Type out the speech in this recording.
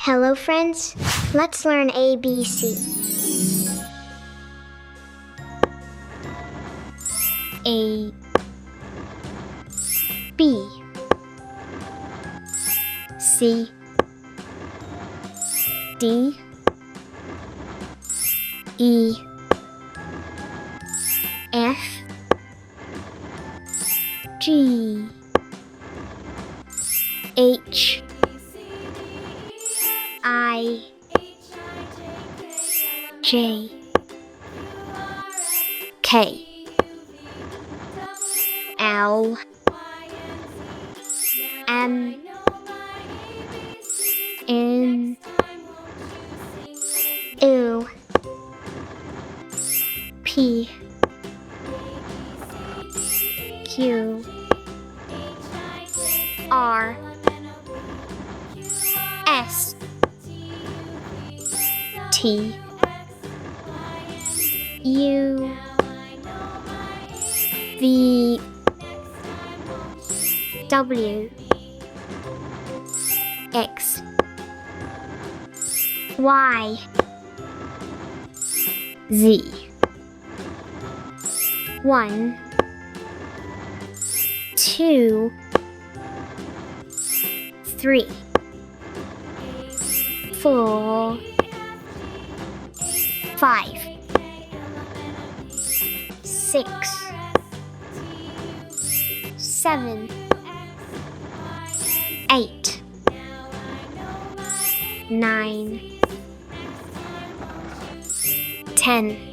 Hello friends, let's learn ABC. A B C D E F G H I J K L M N O P Q R S T U V W X Y Z 1 2 3 4 5 6 7 8 9 10